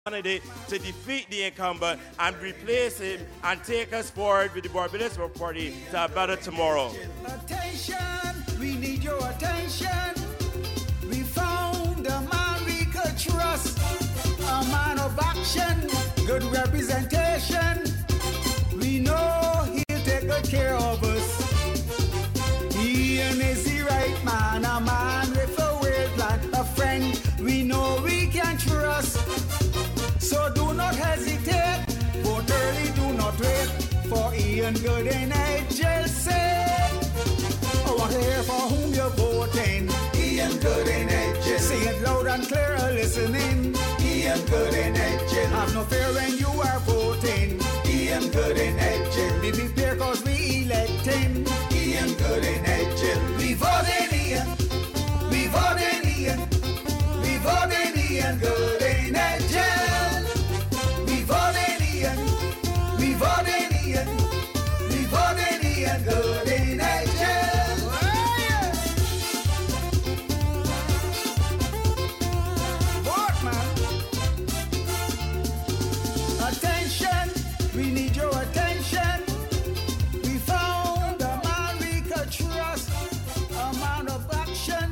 candidate to defeat the incumbent and replace him and take us forward with the Barbados Labour Party to a better tomorrow. Attention, we need your attention. We found a man we could trust, a man of action, good representation. We know he'll take good care of us. Ian is the right man, a man with a well plan, a friend we know we can trust. So do not hesitate, vote early, do not wait for Ian Gooding-Edghill. Say, I want to hear for whom you're voting. Ian Gooding-Edghill. Say it loud and clear, listening. Ian Gooding-Edghill. Have no fear when you are voting. Ian Gooding-Edghill. Be prepared cause we elect him. Ian Gooding-Edghill. We vote in Ian. We vote in Ian. We vote in Ian Gooding-Edghill. We vote in Ian. We vote in Ian. We vote in Ian Gooding-Edghill. Vote, man. Attention, we need your attention. We found a man we could trust, a man of action,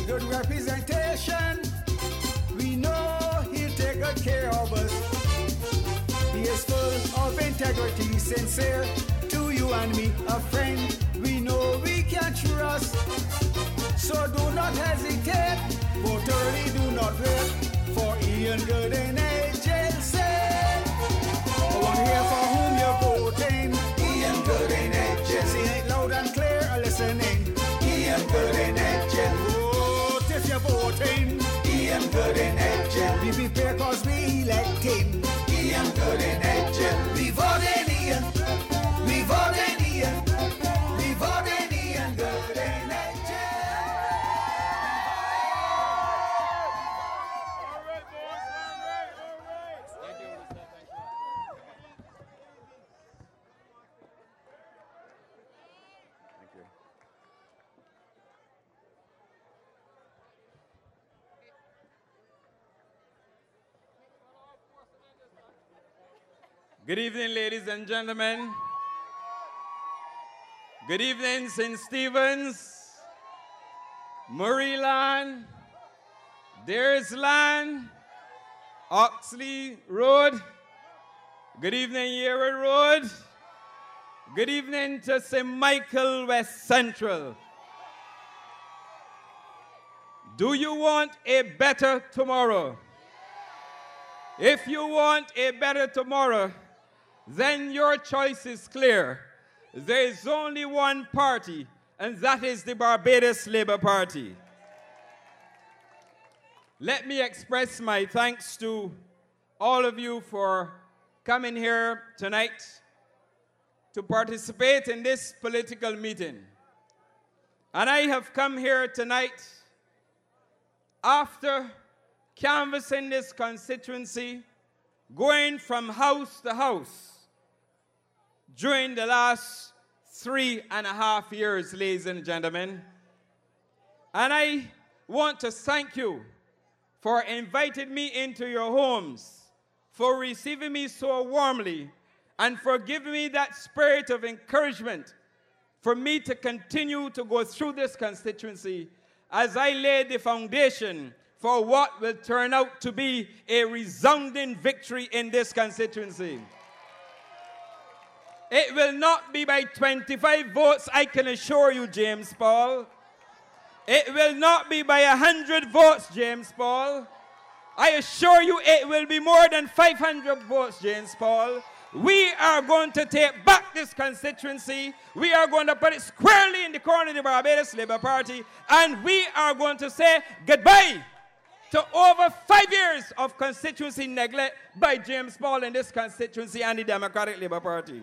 good representation. We know he'll take good care of us. He is full of integrity, sincere to you and me, a friend we know we can trust. So do not hesitate, vote early, do not wait for Ian Gooding-Edghill. Say, I want to hear for whom you're voting. Ian Gooding-Edghill. Say it loud and clear, listening. Ian Gooding-Edghill. Vote if you're voting. Ian Gooding-Edghill. Be prepared cause we elect him. Ian Gooding-Edghill. We vote in Ian. We vote in Ian. We vote in Ian Gooding-Edghill. Good evening, ladies and gentlemen. Good evening, St. Stephen's, Murrayland, Daresland, Oxley Road. Good evening, Yarra Road. Good evening to St. Michael West Central. Do you want a better tomorrow? If you want a better tomorrow, then your choice is clear. There is only one party, and that is the Barbados Labour Party. Let me express my thanks to all of you for coming here tonight to participate in this political meeting. And I have come here tonight after canvassing this constituency, going from house to house during the last 3.5 years, ladies and gentlemen. And I want to thank you for inviting me into your homes, for receiving me so warmly, and for giving me that spirit of encouragement for me to continue to go through this constituency as I lay the foundation for what will turn out to be a resounding victory in this constituency. It will not be by 25 votes, I can assure you, James Paul. It will not be by 100 votes, James Paul. I assure you it will be more than 500 votes, James Paul. We are going to take back this constituency. We are going to put it squarely in the corner of the Barbados Labour Party, and we are going to say goodbye to over 5 years of constituency neglect by James Paul in this constituency and the Democratic Labour Party.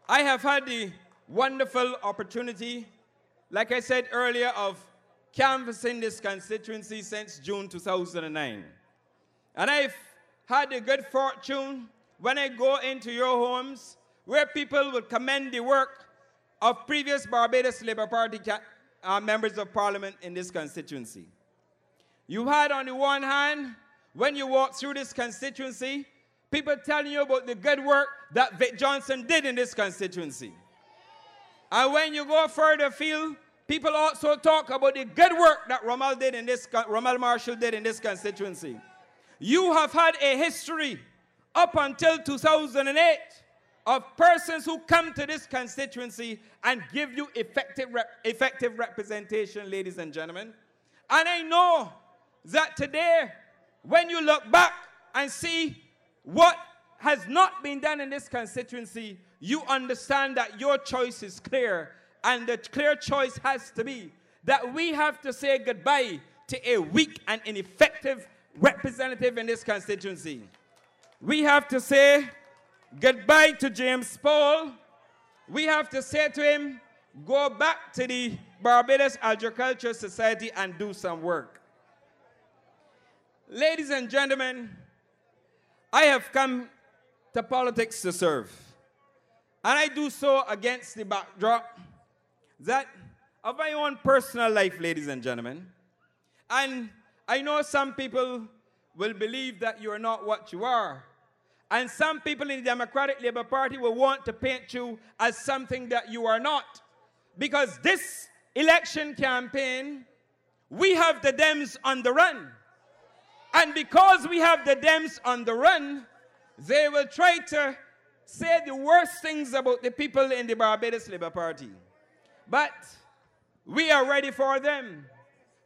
I have had the wonderful opportunity, like I said earlier, of canvassing this constituency since June 2009. And I've had the good fortune when I go into your homes where people will commend the work of previous Barbados Labour Party members of Parliament in this constituency. You had on the one hand when you walk through this constituency, people telling you about the good work that Vic Johnson did in this constituency. And when you go further afield, people also talk about the good work that Rommel Marshall did in this constituency. You have had a history up until 2008 of persons who come to this constituency and give you effective representation, ladies and gentlemen. And I know that today, when you look back and see what has not been done in this constituency, you understand that your choice is clear. And the clear choice has to be that we have to say goodbye to a weak and ineffective representative in this constituency. We have to say goodbye to James Paul. We have to say to him, go back to the Barbados Agricultural Society and do some work. Ladies and gentlemen, I have come to politics to serve. And I do so against the backdrop that of my own personal life, ladies and gentlemen. And I know some people will believe that you are not what you are. And some people in the Democratic Labour Party will want to paint you as something that you are not. Because this election campaign, we have the Dems on the run. And because we have the Dems on the run, they will try to say the worst things about the people in the Barbados Labour Party. But we are ready for them.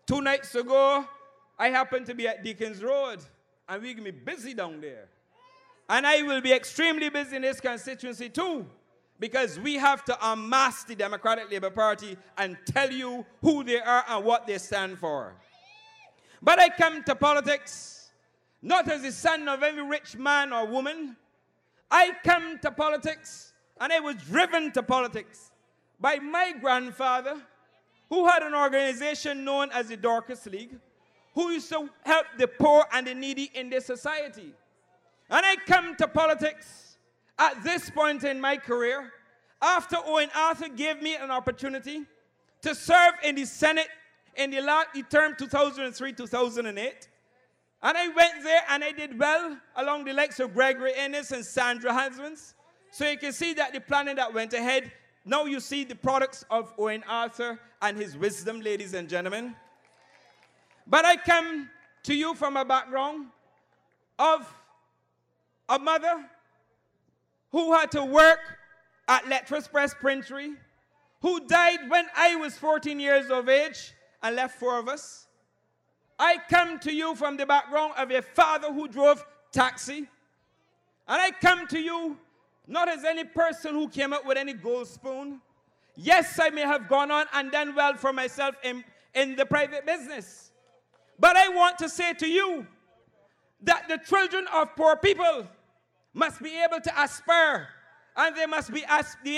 2 nights ago, I happened to be at Deacons Road, and we're going to be busy down there. And I will be extremely busy in this constituency too, because we have to unmask the Democratic Labour Party and tell you who they are and what they stand for. But I come to politics not as the son of every rich man or woman. I come to politics, and I was driven to politics by my grandfather, who had an organization known as the Dorcas League, who used to help the poor and the needy in this society. And I come to politics at this point in my career after Owen Arthur gave me an opportunity to serve in the Senate in the term 2003-2008. And I went there and I did well along the likes of Gregory Ennis and Sandra Hansmans. So you can see that the planning that went ahead, now you see the products of Owen Arthur and his wisdom, ladies and gentlemen. But I come to you from a background of a mother who had to work at Lettress Press Printery, who died when I was 14 years of age and left 4 of us. I come to you from the background of a father who drove taxi. And I come to you not as any person who came up with any gold spoon. Yes, I may have gone on and done well for myself in the private business. But I want to say to you that the children of poor people must be able to aspire, and they must be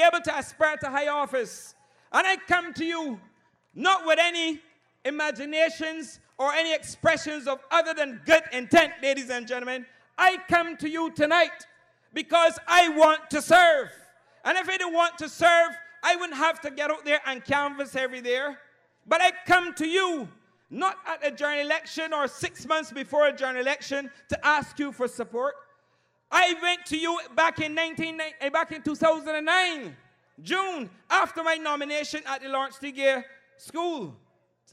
able to aspire to high office. And I come to you not with any imaginations or any expressions of other than good intent, ladies and gentlemen. I come to you tonight because I want to serve. And if I didn't want to serve, I wouldn't have to get out there and canvass every day. But I come to you not at a general election or 6 months before a general election to ask you for support. I went to you back in 2009, June, after my nomination at the Lawrence T. Gay School.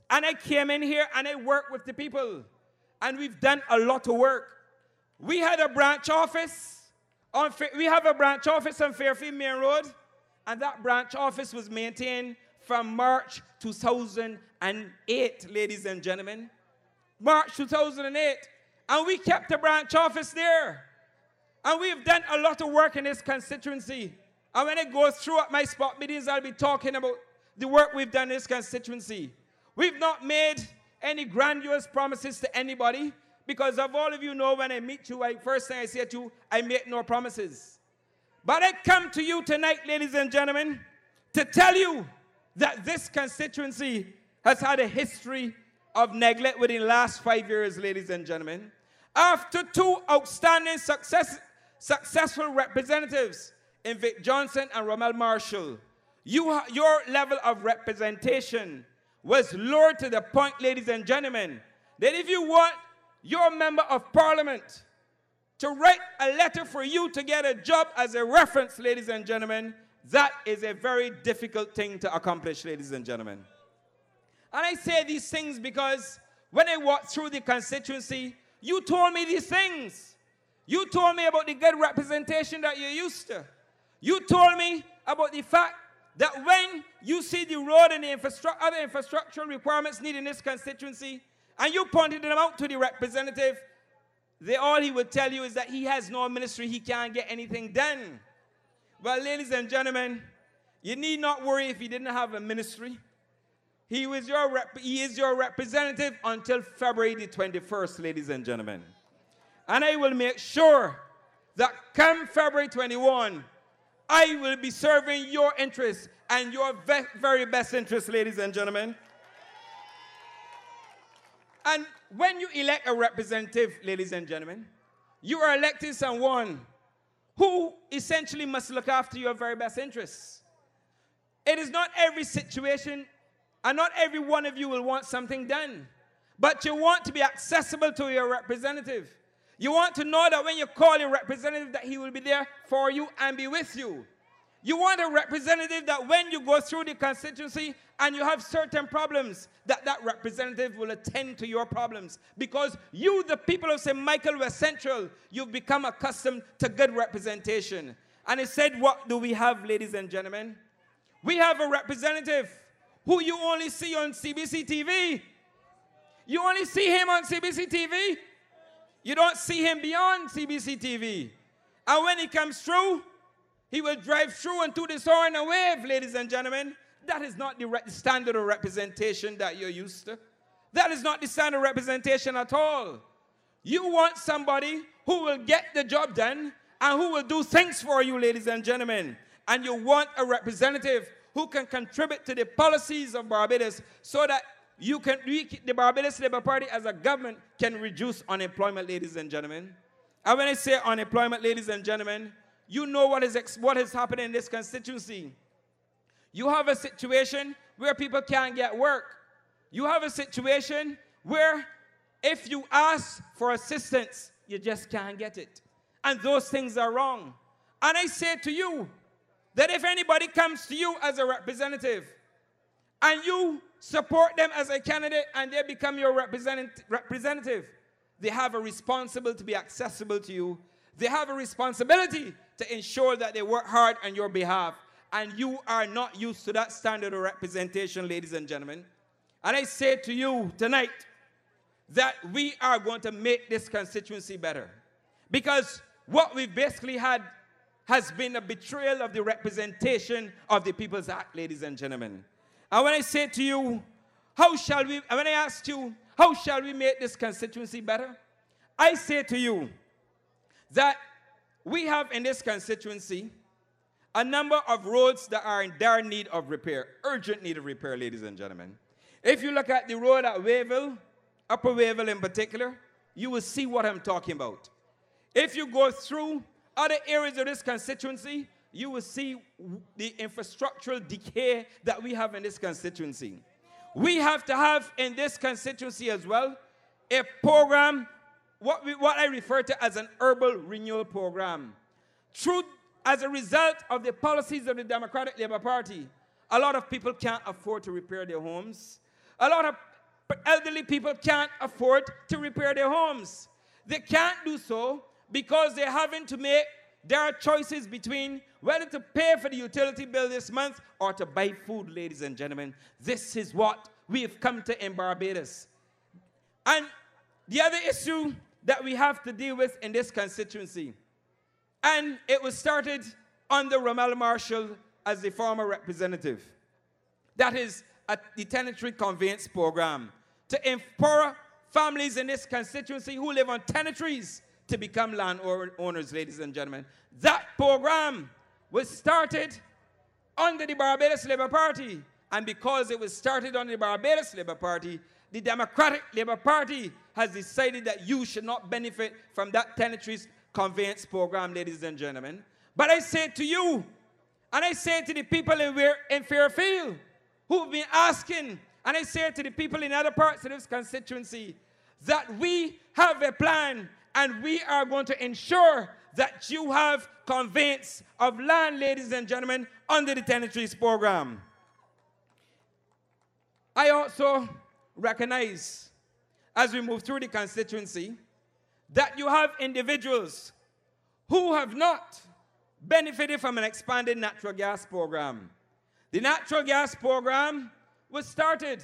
And I came in here and I worked with the people. And we've done a lot of work. We had a branch office. We have a branch office on Fairfield Main Road. And that branch office was maintained from March 2008, ladies and gentlemen. March 2008. And we kept the branch office there. And we've done a lot of work in this constituency. And when I go through at my spot meetings, I'll be talking about the work we've done in this constituency. We've not made any grandiose promises to anybody, because of all of you know, when I meet you, first thing I say to you, I make no promises. But I come to you tonight, ladies and gentlemen, to tell you that this constituency has had a history of neglect within the last 5 years, ladies and gentlemen. After 2 outstanding successful representatives in Vic Johnson and Rommel Marshall, your level of representation was lowered to the point, ladies and gentlemen, that if you want your member of parliament to write a letter for you to get a job as a reference, ladies and gentlemen, that is a very difficult thing to accomplish, ladies and gentlemen. And I say these things because when I walked through the constituency, you told me these things. You told me about the good representation that you're used to. You told me about the fact that when you see the road and the other infrastructural requirements needed in this constituency, and you pointed them out to the representative, all he would tell you is that he has no ministry, he can't get anything done. Well, ladies and gentlemen, you need not worry if he didn't have a ministry. He is your representative until February the 21st, ladies and gentlemen. And I will make sure that come February 21, I will be serving your interests and your very best interests, ladies and gentlemen. And when you elect a representative, ladies and gentlemen, you are electing someone who essentially must look after your very best interests. It is not every situation, and not every one of you will want something done, but you want to be accessible to your representative. You want to know that when you call your representative that he will be there for you and be with you. You want a representative that when you go through the constituency and you have certain problems, that representative will attend to your problems. Because you, the people of St. Michael West Central, you've become accustomed to good representation. And it said, what do we have, ladies and gentlemen? We have a representative who you only see on CBC TV. You only see him on CBC TV. You don't see him beyond CBC TV. And when he comes through, he will drive through and to this horn and wave, ladies and gentlemen. That is not the standard of representation that you're used to. That is not the standard of representation at all. You want somebody who will get the job done and who will do things for you, ladies and gentlemen. And you want a representative who can contribute to the policies of Barbados so that the Barbados Labour Party as a government can reduce unemployment, ladies and gentlemen. And when I say unemployment, ladies and gentlemen, you know what is happening in this constituency. You have a situation where people can't get work. You have a situation where if you ask for assistance, you just can't get it. And those things are wrong. And I say to you that if anybody comes to you as a representative and you support them as a candidate and they become your representative, they have a responsibility to be accessible to you. They have a responsibility to ensure that they work hard on your behalf. And you are not used to that standard of representation, ladies and gentlemen. And I say to you tonight that we are going to make this constituency better. Because what we've basically had has been a betrayal of the representation of the People's Act, ladies and gentlemen. And when I say to you, when I ask you, how shall we make this constituency better? I say to you that we have in this constituency a number of roads that are in dire need of repair, urgent need of repair, ladies and gentlemen. If you look at the road at Wayville, Upper Wayville in particular, you will see what I'm talking about. If you go through other areas of this constituency, you will see the infrastructural decay that we have in this constituency. We have to have in this constituency as well a program, what I refer to as an urban renewal program. As a result of the policies of the Democratic Labour Party, a lot of people can't afford to repair their homes. A lot of elderly people can't afford to repair their homes. They can't do so because they're having to make their choices between whether to pay for the utility bill this month or to buy food, ladies and gentlemen. This is what we have come to in Barbados. And the other issue that we have to deal with in this constituency, and it was started under Rommel Marshall as the former representative. That is the tenantry conveyance program to empower families in this constituency who live on tenantries to become landowners, ladies and gentlemen. That program was started under the Barbados Labour Party. And because it was started under the Barbados Labour Party, the Democratic Labour Party has decided that you should not benefit from that tenantries conveyance program, ladies and gentlemen. But I say to you, and I say to the people in Fairfield who've been asking, and I say to the people in other parts of this constituency, that we have a plan and we are going to ensure that you have conveyance of land, ladies and gentlemen, under the tenantries program. I also recognize, as we move through the constituency, that you have individuals who have not benefited from an expanded natural gas program. The natural gas program was started,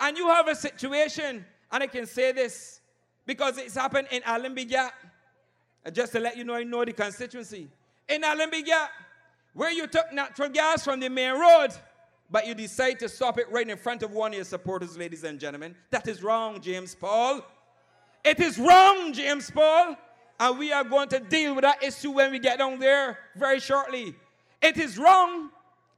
and you have a situation, and I can say this because it's happened in Allenby Gap. Just to let you know, I know the constituency. In Allenby Gap, where you took natural gas from the main road, but you decide to stop it right in front of one of your supporters, ladies and gentlemen. That is wrong, James Paul. It is wrong, James Paul. And we are going to deal with that issue when we get down there very shortly. It is wrong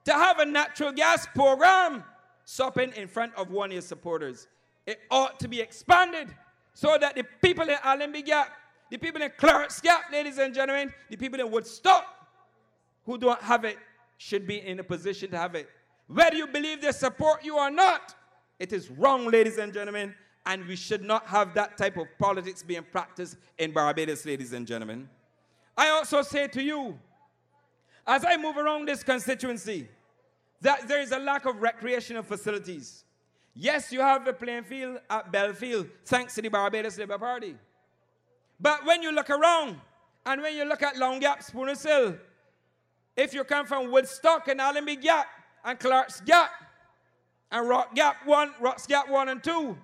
to have a natural gas program stopping in front of one of your supporters. It ought to be expanded so that the people in Allenby Gap, the people in Clark's Gap, ladies and gentlemen, the people in Woodstock who don't have it should be in a position to have it. Whether you believe they support you or not, it is wrong, ladies and gentlemen, and we should not have that type of politics being practiced in Barbados, ladies and gentlemen. I also say to you, as I move around this constituency, that there is a lack of recreational facilities. Yes, you have a playing field at Belfield, thanks to the Barbados Labour Party. But when you look around, and when you look at Long Gap, Spooners Hill, if you come from Woodstock and Allenby Gap, and Clark's Gap, and Rock's Gap 1 and 2,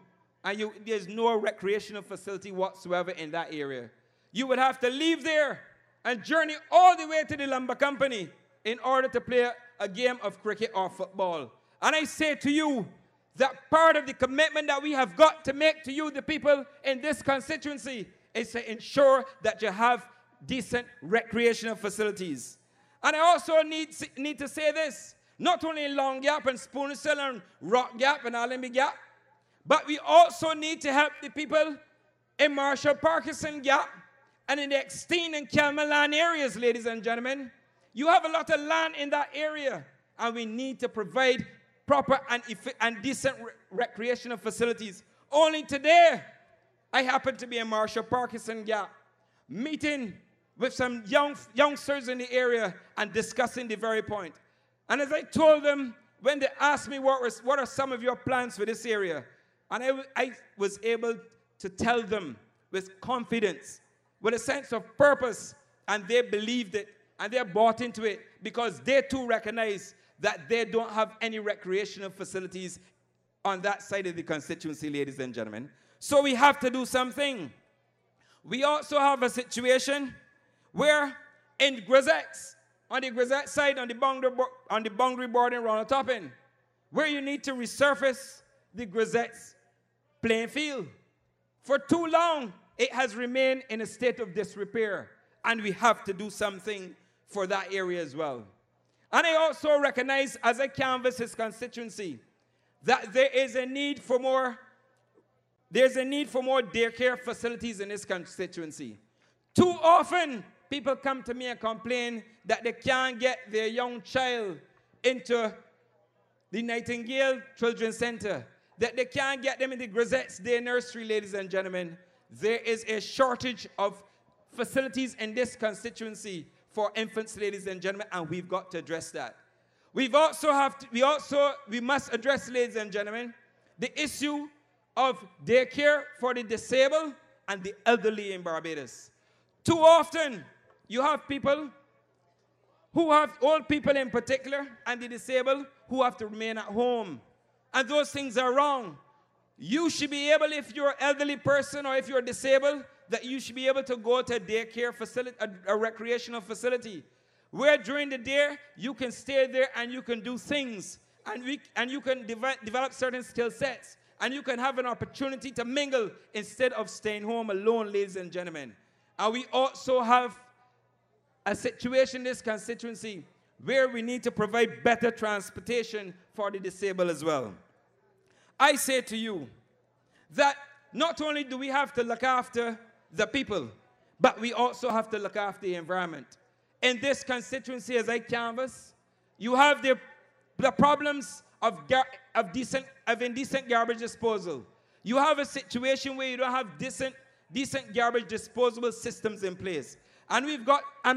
and there's no recreational facility whatsoever in that area. You would have to leave there and journey all the way to the lumber company in order to play a game of cricket or football. And I say to you that part of the commitment that we have got to make to you, the people in this constituency, is to ensure that you have decent recreational facilities. And I also need to say this, not only in Long Gap and Spooners Hill and Rock Gap and Allenby Gap, but we also need to help the people in Marshall Parkinson Gap and in the Extine and Kelman areas, ladies and gentlemen. You have a lot of land in that area, and we need to provide proper and decent recreational facilities. Only today, I happen to be in Marshall Parkinson Gap, meeting with some youngsters in the area and discussing the very point. And as I told them, when they asked me what are some of your plans for this area, and I was able to tell them with confidence, with a sense of purpose, and they believed it, and they bought into it, because they too recognize that they don't have any recreational facilities on that side of the constituency, ladies and gentlemen. So we have to do something. We also have a situation where in Grisettes, on the Grisette side, on the boundary board in Ronald Toppin, where you need to resurface the Grisette's playing field. For too long, it has remained in a state of disrepair, and we have to do something for that area as well. And I also recognize, as I canvass his constituency, that there is a need for more daycare facilities in this constituency. Too often, people come to me and complain that they can't get their young child into the Nightingale Children's Center, that they can't get them in the Grisette's Day Nursery, ladies and gentlemen. There is a shortage of facilities in this constituency for infants, ladies and gentlemen, and we've got to address that. We must address, ladies and gentlemen, the issue of daycare for the disabled and the elderly in Barbados. Too often, you have people who have, old people in particular, and the disabled, who have to remain at home. And those things are wrong. You should be able, if you're an elderly person or if you're disabled, that you should be able to go to a daycare facility, a recreational facility, where during the day, you can stay there and you can do things, and you can develop certain skill sets, and you can have an opportunity to mingle instead of staying home alone, ladies and gentlemen. And we also have a situation in this constituency where we need to provide better transportation for the disabled as well. I say to you that not only do we have to look after the people, but we also have to look after the environment. In this constituency, as I canvass, you have the problems of indecent garbage disposal. You have a situation where you don't have decent garbage disposable systems in place. And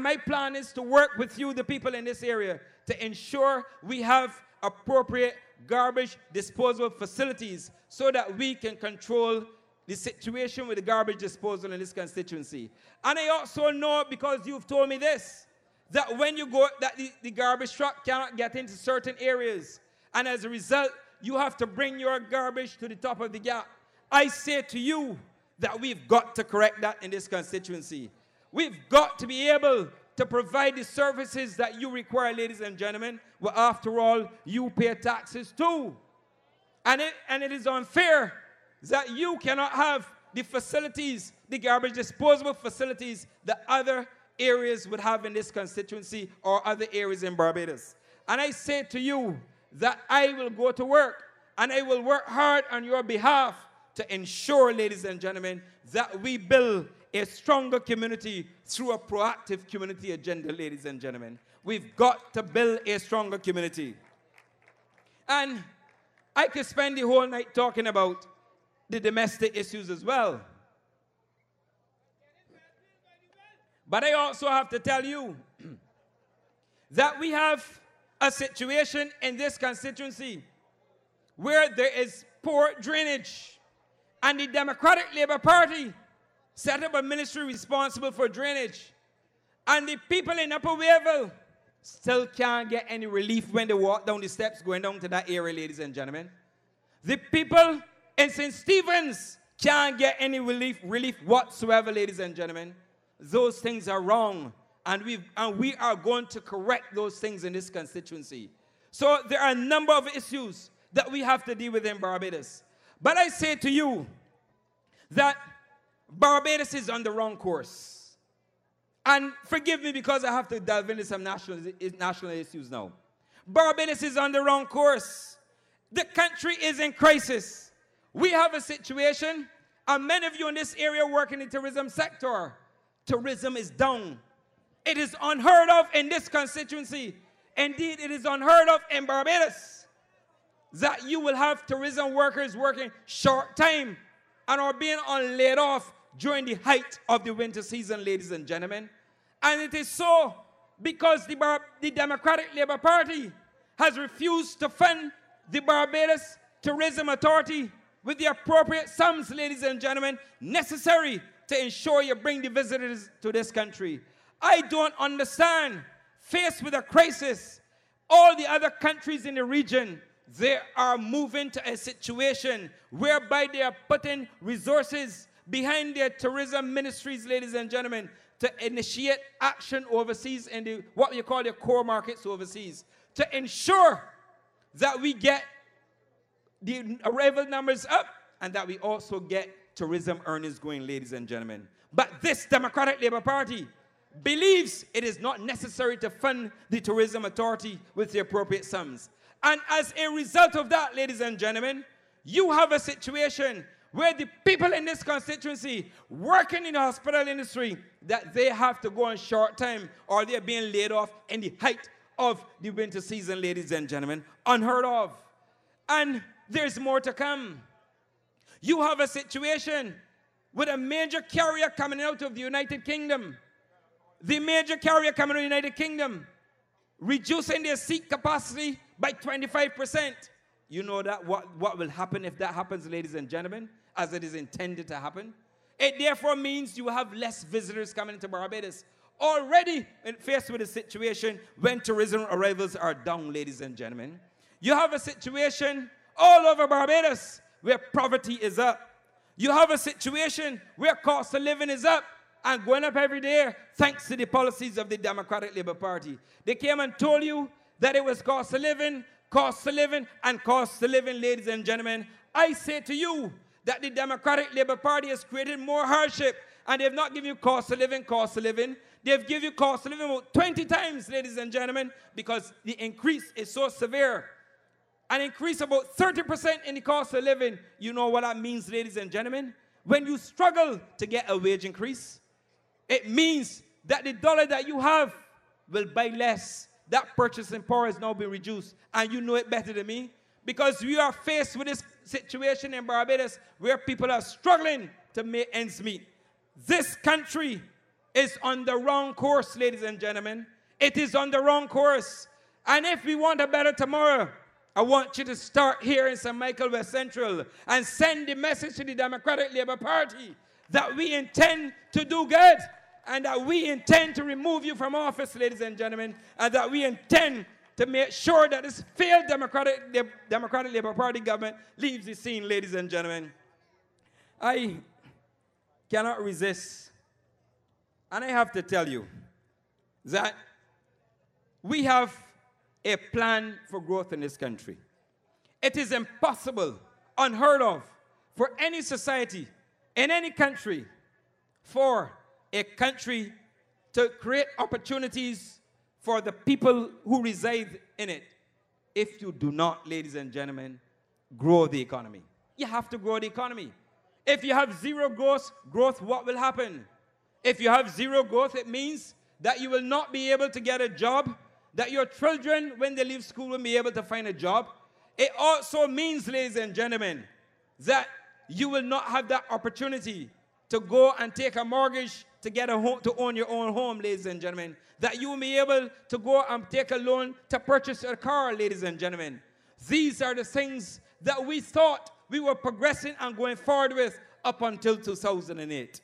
my plan is to work with you, the people in this area, to ensure we have appropriate garbage disposal facilities so that we can control the situation with the garbage disposal in this constituency. And I also know, because you've told me this, that when you go, that the garbage truck cannot get into certain areas. And as a result, you have to bring your garbage to the top of the gap. I say to you that we've got to correct that in this constituency. We've got to be able to provide the services that you require, ladies and gentlemen. Well, after all, you pay taxes too. And it is unfair that you cannot have the facilities, the garbage disposable facilities that other areas would have in this constituency or other areas in Barbados. And I say to you that I will go to work and I will work hard on your behalf to ensure, ladies and gentlemen, that we build a stronger community through a proactive community agenda, ladies and gentlemen. We've got to build a stronger community. And I could spend the whole night talking about the domestic issues as well. But I also have to tell you that we have a situation in this constituency where there is poor drainage. And the Democratic Labour Party set up a ministry responsible for drainage. And the people in Upper Wayville still can't get any relief when they walk down the steps going down to that area, ladies and gentlemen. The people in St. Stephen's can't get any relief whatsoever, ladies and gentlemen. Those things are wrong. And we are going to correct those things in this constituency. So there are a number of issues that we have to deal with in Barbados. But I say to you that Barbados is on the wrong course. And forgive me because I have to delve into some national issues now. Barbados is on the wrong course. The country is in crisis. We have a situation, and many of you in this area work in the tourism sector. Tourism is down. It is unheard of in this constituency. Indeed, it is unheard of in Barbados that you will have tourism workers working short time and are being laid off during the height of the winter season, ladies and gentlemen. And it is so because the Democratic Labour Party has refused to fund the Barbados Tourism Authority with the appropriate sums, ladies and gentlemen, necessary to ensure you bring the visitors to this country. I don't understand. Faced with a crisis, all the other countries in the region, they are moving to a situation whereby they are putting resources behind their tourism ministries, ladies and gentlemen, to initiate action overseas in what you call the core markets overseas, to ensure that we get the arrival numbers up and that we also get tourism earnings going, ladies and gentlemen. But this Democratic Labour Party believes it is not necessary to fund the tourism authority with the appropriate sums. And as a result of that, ladies and gentlemen, you have a situation where the people in this constituency working in the hospital industry, that they have to go on short time or they're being laid off in the height of the winter season, ladies and gentlemen. Unheard of. And there's more to come. You have a situation with a major carrier coming out of the United Kingdom. The major carrier coming out of the United Kingdom reducing their seat capacity by 25%. You know that what will happen if that happens, ladies and gentlemen, as it is intended to happen? It therefore means you have less visitors coming into Barbados. Already faced with a situation when tourism arrivals are down, ladies and gentlemen. You have a situation all over Barbados where poverty is up. You have a situation where cost of living is up and going up every day thanks to the policies of the Democratic Labour Party. They came and told you that it was cost of living, ladies and gentlemen. I say to you that the Democratic Labour Party has created more hardship, and they have not given you cost of living. They have given you cost of living about 20 times, ladies and gentlemen, because the increase is so severe. An increase about 30% in the cost of living. You know what that means, ladies and gentlemen? When you struggle to get a wage increase, it means that the dollar that you have will buy less. That purchasing power has now been reduced. And you know it better than me, because we are faced with this situation in Barbados where people are struggling to make ends meet. This country is on the wrong course, ladies and gentlemen. It is on the wrong course. And if we want a better tomorrow, I want you to start here in St. Michael West Central and send the message to the Democratic Labour Party that we intend to do good and that we intend to remove you from office, ladies and gentlemen, and that we intend to make sure that this failed Democratic Labour Party government leaves the scene, ladies and gentlemen. I cannot resist, and I have to tell you that we have a plan for growth in this country. It is impossible, unheard of, for any society in any country for a country to create opportunities for the people who reside in it if you do not, ladies and gentlemen, grow the economy. You have to grow the economy. If you have zero growth, what will happen? If you have zero growth, it means that you will not be able to get a job, that your children, when they leave school, will be able to find a job. It also means, ladies and gentlemen, that you will not have that opportunity to go and take a mortgage to get a home, to own your own home, ladies and gentlemen. That you will be able to go and take a loan to purchase a car, ladies and gentlemen. These are the things that we thought we were progressing and going forward with up until 2008.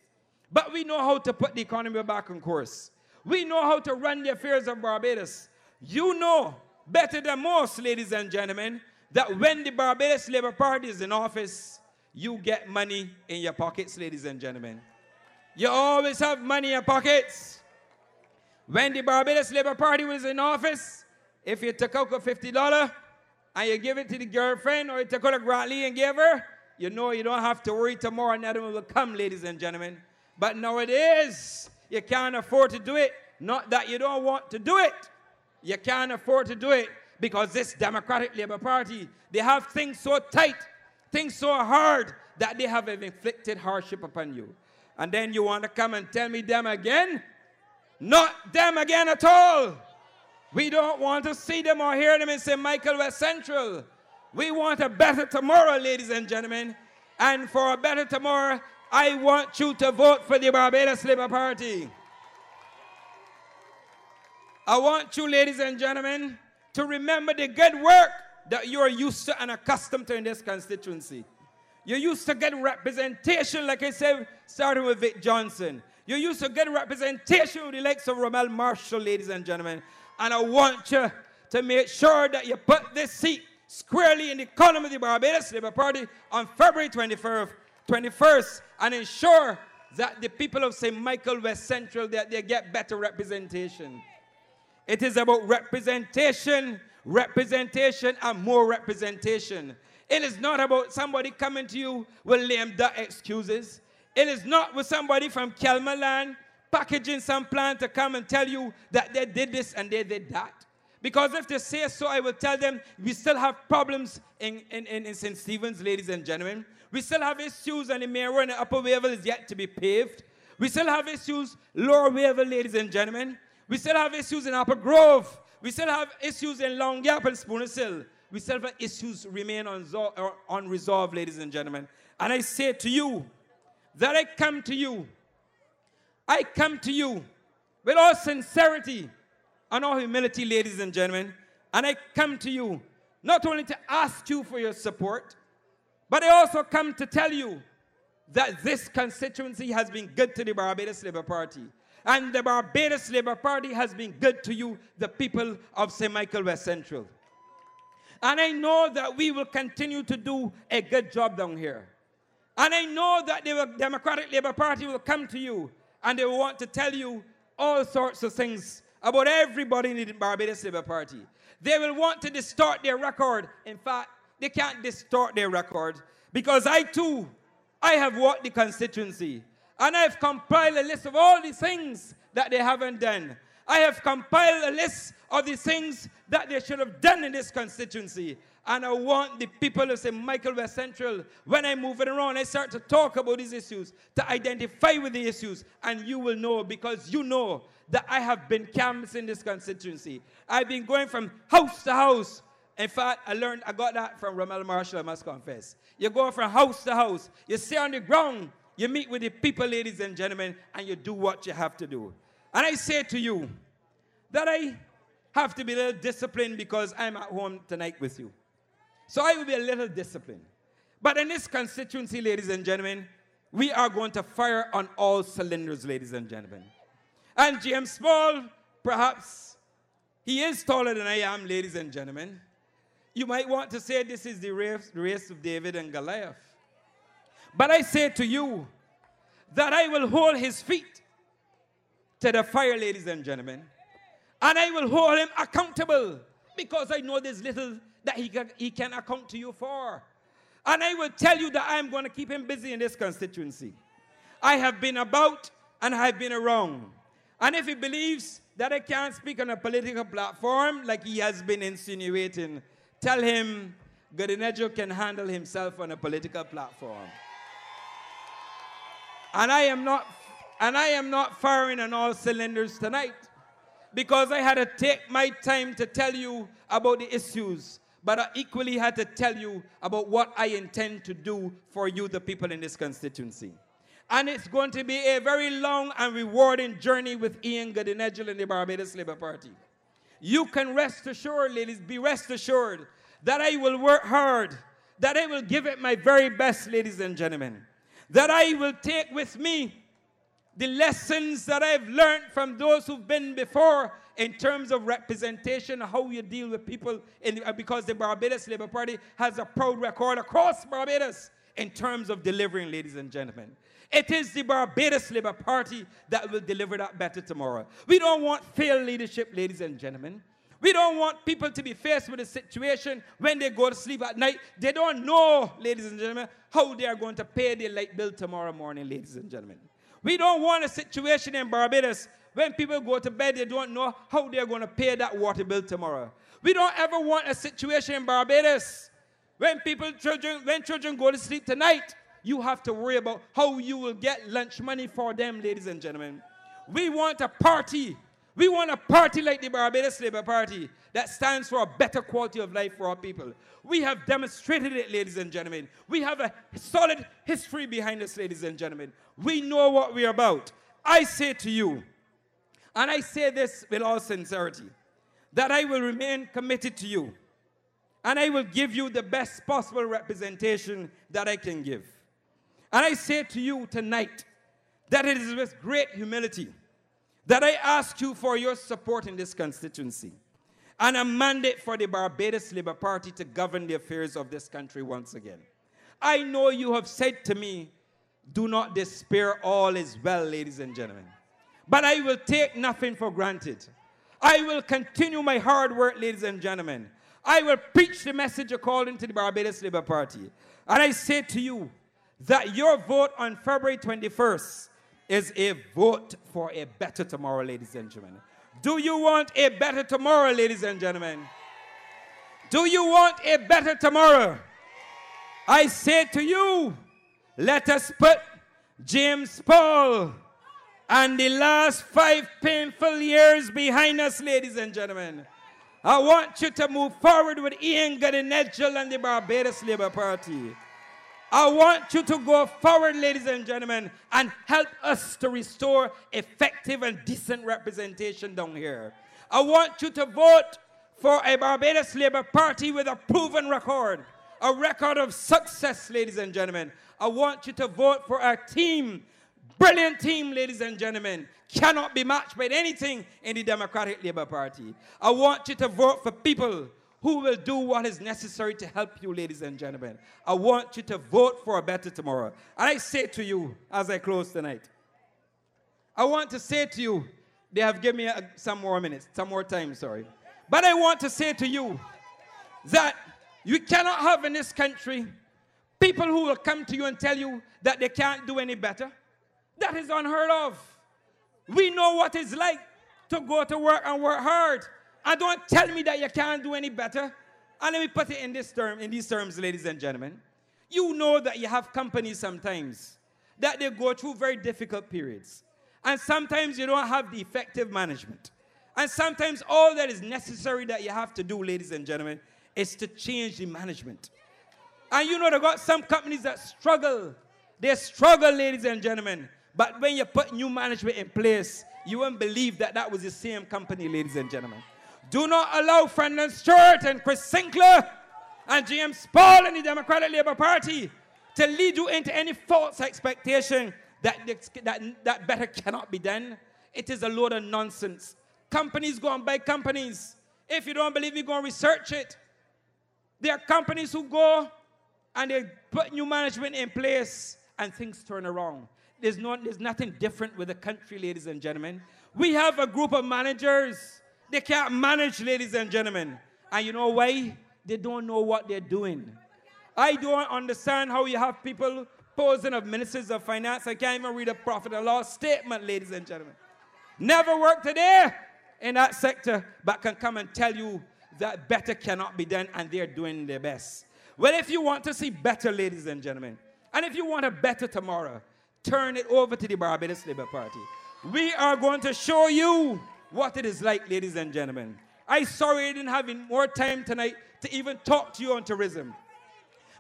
But we know how to put the economy back on course. We know how to run the affairs of Barbados. You know better than most, ladies and gentlemen, that when the Barbados Labour Party is in office, you get money in your pockets, ladies and gentlemen. You always have money in your pockets. When the Barbados Labour Party was in office, if you took out $50 and you give it to the girlfriend, or you took out a Grantley and gave her, you know you don't have to worry tomorrow another one will come, ladies and gentlemen. But nowadays, you can't afford to do it. Not that you don't want to do it. You can't afford to do it because this Democratic Labour Party, they have things so tight, things so hard that they have inflicted hardship upon you. And then you want to come and tell me them again? Not them again at all. We don't want to see them or hear them in St. Michael West Central. We want a better tomorrow, ladies and gentlemen. And for a better tomorrow, I want you to vote for the Barbados Labour Party. I want you, ladies and gentlemen, to remember the good work that you are used to and accustomed to in this constituency. You're used to good representation, like I said, starting with Vic Johnson. You're used to good representation with the likes of Rommel Marshall, ladies and gentlemen. And I want you to make sure that you put this seat squarely in the column of the Barbados Labour Party on February 21st and ensure that the people of St. Michael West Central, that they get better representation. It is about representation, and more representation. It is not about somebody coming to you with lame duck excuses. It is not with somebody from Kelmaland packaging some plan to come and tell you that they did this and they did that. Because if they say so, I will tell them we still have problems in St. Stephen's, ladies and gentlemen. We still have issues, and the Mayor and the Upper Wavell is yet to be paved. We still have issues, Lower Wavell, ladies and gentlemen. We still have issues in Upper Grove. We still have issues in Long Gap and Spooner's Hill. We still have issues remain unresolved, ladies and gentlemen. And I say to you that I come to you with all sincerity and all humility, ladies and gentlemen. And I come to you not only to ask you for your support, but I also come to tell you that this constituency has been good to the Barbados Labour Party. And the Barbados Labour Party has been good to you, the people of St. Michael West Central. And I know that we will continue to do a good job down here. And I know that the Democratic Labour Party will come to you and they will want to tell you all sorts of things about everybody in the Barbados Labour Party. They will want to distort their record. In fact, they can't distort their record because I have walked the constituency. And I have compiled a list of all the things that they haven't done. I have compiled a list of the things that they should have done in this constituency. And I want the people of St. Michael West Central, when I move it around, I start to talk about these issues, to identify with the issues. And you will know, because you know that I have been canvassing this constituency. I've been going from house to house In fact, I got that from Rommel Marshall, I must confess. You go from house to house. You stay on the ground. You meet with the people, ladies and gentlemen, and you do what you have to do. And I say to you that I have to be a little disciplined because I'm at home tonight with you. So I will be a little disciplined. But in this constituency, ladies and gentlemen, we are going to fire on all cylinders, ladies and gentlemen. And James Small, perhaps, he is taller than I am, ladies and gentlemen. You might want to say this is the race of David and Goliath. But I say to you that I will hold his feet to the fire, ladies and gentlemen. And I will hold him accountable because I know there's little that he can account to you for. And I will tell you that I'm going to keep him busy in this constituency. I have been about and I have been around. And if he believes that I can't speak on a political platform like he has been insinuating, tell him Gooding-Edghill can handle himself on a political platform. And I am not firing on all cylinders tonight because I had to take my time to tell you about the issues, but I equally had to tell you about what I intend to do for you, the people in this constituency. And it's going to be a very long and rewarding journey with Ian Gooding-Edghill and the Barbados Labour Party. You can rest assured, ladies, be rest assured that I will work hard, that I will give it my very best, ladies and gentlemen, that I will take with me the lessons that I've learned from those who've been before in terms of representation, how you deal with people, because the Barbados Labour Party has a proud record across Barbados in terms of delivering, ladies and gentlemen. It is the Barbados Labour Party that will deliver that better tomorrow. We don't want failed leadership, ladies and gentlemen. We don't want people to be faced with a situation when they go to sleep at night. They don't know, ladies and gentlemen, how they are going to pay their light bill tomorrow morning, ladies and gentlemen. We don't want a situation in Barbados when people go to bed, they don't know how they're going to pay that water bill tomorrow. We don't ever want a situation in Barbados when children go to sleep tonight. You have to worry about how you will get lunch money for them, ladies and gentlemen. We want a party. We want a party like the Barbados Labour Party that stands for a better quality of life for our people. We have demonstrated it, ladies and gentlemen. We have a solid history behind us, ladies and gentlemen. We know what we're about. I say to you, and I say this with all sincerity, that I will remain committed to you, and I will give you the best possible representation that I can give. And I say to you tonight that it is with great humility that I ask you for your support in this constituency and a mandate for the Barbados Labour Party to govern the affairs of this country once again. I know you have said to me, do not despair, all is well, ladies and gentlemen. But I will take nothing for granted. I will continue my hard work, ladies and gentlemen. I will preach the message according to the Barbados Labour Party. And I say to you, that your vote on February 21st is a vote for a better tomorrow, ladies and gentlemen. Do you want a better tomorrow, ladies and gentlemen? Do you want a better tomorrow? I say to you, let us put James Paul and the last 5 painful years behind us, ladies and gentlemen. I want you to move forward with Ian Gooding-Edghill and the Barbados Labour Party. I want you to go forward, ladies and gentlemen, and help us to restore effective and decent representation down here. I want you to vote for a Barbados Labour Party with a proven record, a record of success, ladies and gentlemen. I want you to vote for a team, brilliant team, ladies and gentlemen, cannot be matched by anything in the Democratic Labour Party. I want you to vote for people who will do what is necessary to help you, ladies and gentlemen. I want you to vote for a better tomorrow. And I say to you, as I close tonight, I want to say to you, they have given me some more time, sorry. But I want to say to you that you cannot have in this country people who will come to you and tell you that they can't do any better. That is unheard of. We know what it's like to go to work and work hard. And don't tell me that you can't do any better. And let me put it in these terms, ladies and gentlemen. You know that you have companies sometimes that they go through very difficult periods. And sometimes you don't have the effective management. And sometimes all that is necessary that you have to do, ladies and gentlemen, is to change the management. And you know, they've got some companies that struggle. They struggle, ladies and gentlemen. But when you put new management in place, you won't believe that that was the same company, ladies and gentlemen. Do not allow Brendan Stewart and Chris Sinclair and James Paul and the Democratic Labour Party to lead you into any false expectation that better cannot be done. It is a load of nonsense. Companies go and buy companies. If you don't believe me, go and research it. There are companies who go and they put new management in place and things turn around. There's nothing different with the country, ladies and gentlemen. We have a group of managers. They can't manage, ladies and gentlemen. And you know why? They don't know what they're doing. I don't understand how you have people posing as ministers of finance. I can't even read a profit and loss statement, ladies and gentlemen. Never worked today in that sector, but can come and tell you that better cannot be done, and they're doing their best. Well, if you want to see better, ladies and gentlemen, and if you want a better tomorrow, turn it over to the Barbados Labour Party. We are going to show you what it is like, ladies and gentlemen. I'm sorry I didn't have more time tonight to even talk to you on tourism,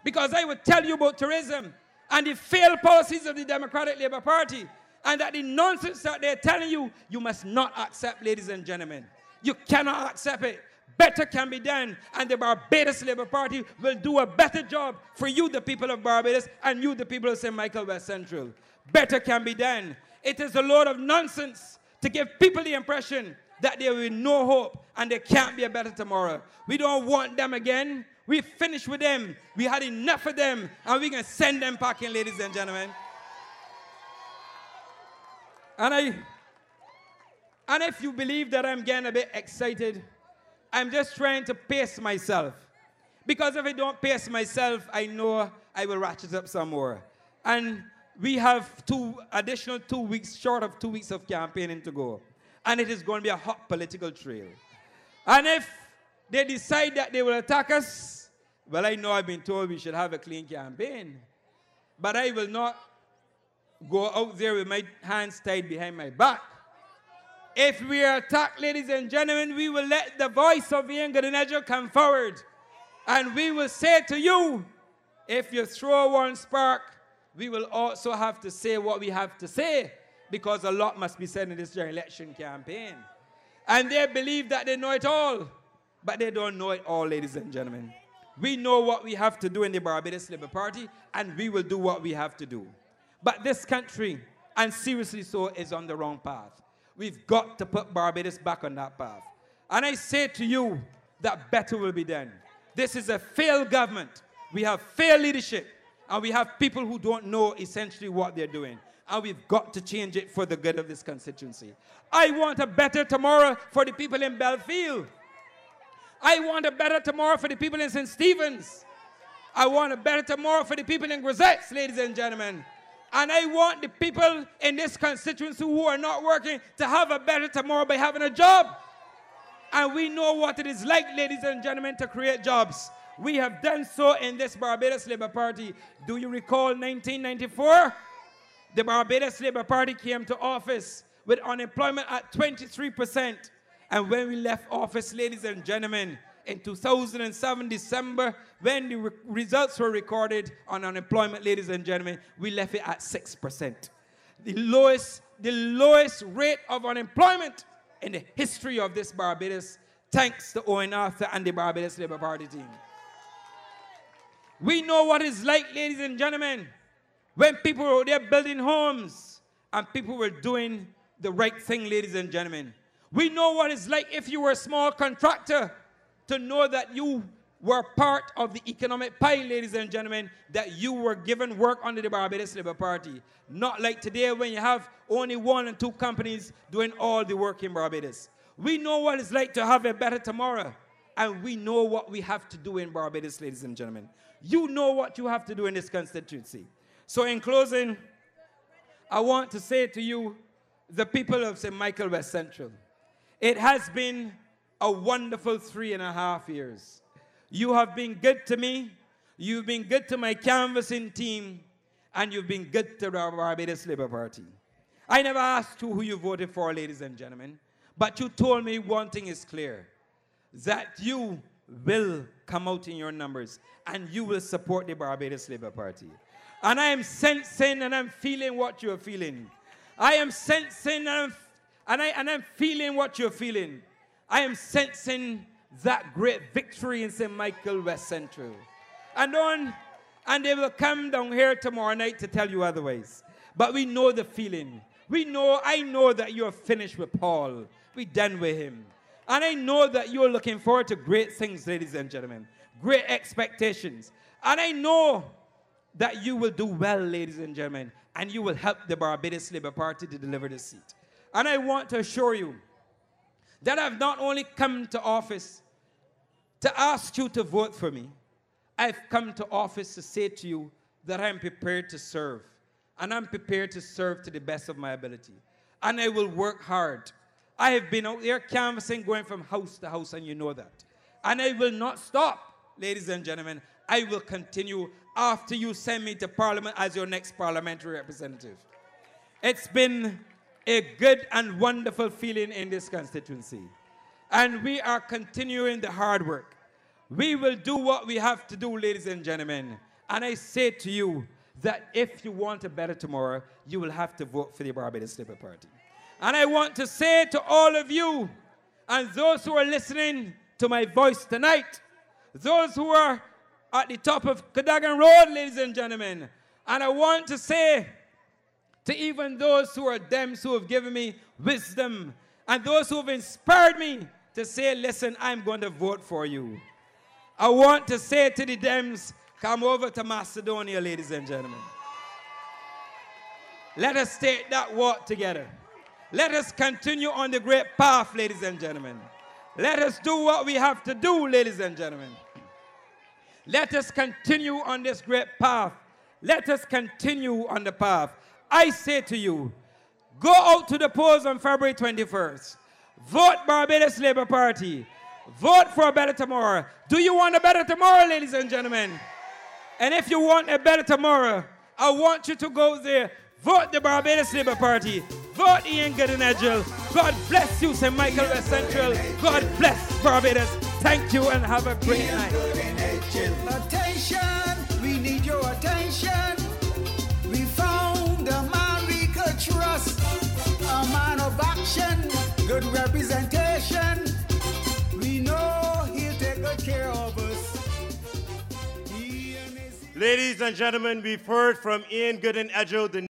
because I would tell you about tourism and the failed policies of the Democratic Labour Party, and that the nonsense that they're telling you, you must not accept, ladies and gentlemen. You cannot accept it. Better can be done, and the Barbados Labour Party will do a better job for you, the people of Barbados, and you, the people of St. Michael West Central. Better can be done. It is a load of nonsense to give people the impression that there will be no hope and there can't be a better tomorrow. We don't want them again. We finished with them. We had enough of them, and we can send them packing, ladies and gentlemen. And if you believe that I'm getting a bit excited, I'm just trying to pace myself. Because if I don't pace myself, I know I will ratchet up some more. And we have additional 2 weeks, short of 2 weeks of campaigning to go. And it is going to be a hot political trail. And if they decide that they will attack us, well, I know I've been told we should have a clean campaign. But I will not go out there with my hands tied behind my back. If we are attacked, ladies and gentlemen, we will let the voice of the Gooding-Edghill come forward. And we will say to you, if you throw one spark, we will also have to say what we have to say, because a lot must be said in this election campaign. And they believe that they know it all, but they don't know it all, ladies and gentlemen. We know what we have to do in the Barbados Labour Party, and we will do what we have to do. But this country, and seriously so, is on the wrong path. We've got to put Barbados back on that path. And I say to you that better will be done. This is a failed government. We have failed leadership. And we have people who don't know essentially what they're doing. And we've got to change it for the good of this constituency. I want a better tomorrow for the people in Belfield. I want a better tomorrow for the people in St. Stephen's. I want a better tomorrow for the people in Grisettes, ladies and gentlemen. And I want the people in this constituency who are not working to have a better tomorrow by having a job. And we know what it is like, ladies and gentlemen, to create jobs. We have done so in this Barbados Labour Party. Do you recall 1994? The Barbados Labour Party came to office with unemployment at 23%. And when we left office, ladies and gentlemen, in 2007, December, when the results were recorded on unemployment, ladies and gentlemen, we left it at 6%. The lowest rate of unemployment in the history of this Barbados, thanks to Owen Arthur and the Barbados Labour Party team. We know what it's like, ladies and gentlemen, when people were there building homes and people were doing the right thing, ladies and gentlemen. We know what it's like if you were a small contractor to know that you were part of the economic pie, ladies and gentlemen, that you were given work under the Barbados Labour Party. Not like today when you have only 1 and 2 companies doing all the work in Barbados. We know what it's like to have a better tomorrow, and we know what we have to do in Barbados, ladies and gentlemen. You know what you have to do in this constituency. So in closing, I want to say to you, the people of St. Michael West Central, it has been a wonderful 3.5 years. You have been good to me, you've been good to my canvassing team, and you've been good to the Barbados Labour Party. I never asked you who you voted for, ladies and gentlemen, but you told me one thing is clear, that you will come out in your numbers, and you will support the Barbados Labour Party. And I am sensing and I'm feeling what you're feeling. I am sensing and I'm feeling what you're feeling. I am sensing that great victory in St. Michael West Central. And they will come down here tomorrow night to tell you otherwise. But we know the feeling. I know that you're finished with Paul. We're done with him. And I know that you're looking forward to great things, ladies and gentlemen. Great expectations. And I know that you will do well, ladies and gentlemen. And you will help the Barbados Labour Party to deliver the seat. And I want to assure you that I've not only come to office to ask you to vote for me, I've come to office to say to you that I'm prepared to serve. And I'm prepared to serve to the best of my ability. And I will work hard. I have been out there canvassing, going from house to house, and you know that. And I will not stop, ladies and gentlemen. I will continue after you send me to Parliament as your next parliamentary representative. It's been a good and wonderful feeling in this constituency. And we are continuing the hard work. We will do what we have to do, ladies and gentlemen. And I say to you that if you want a better tomorrow, you will have to vote for the Barbados Labour Party. And I want to say to all of you and those who are listening to my voice tonight, those who are at the top of Cadogan Road, ladies and gentlemen, and I want to say to even those who are Dems who have given me wisdom and those who have inspired me to say, listen, I'm going to vote for you. I want to say to the Dems, come over to Macedonia, ladies and gentlemen. Let us take that walk together. Let us continue on the great path, ladies and gentlemen. Let us do what we have to do, ladies and gentlemen. Let us continue on this great path. Let us continue on the path. I say to you, go out to the polls on February 21st. Vote Barbados Labour Party. Vote for a better tomorrow. Do you want a better tomorrow, ladies and gentlemen? And if you want a better tomorrow, I want you to go there. Vote the Barbados Labour Party. Vote Ian Gooding-Edghill. God bless you, St. Michael West Central. God bless Barbados. Thank you and have a great night. Attention, we need your attention. We found a man we could trust. A man of action, good representation. We know he'll take good care of us. Ladies and gentlemen, we've heard from Ian Gooding-Edghill, the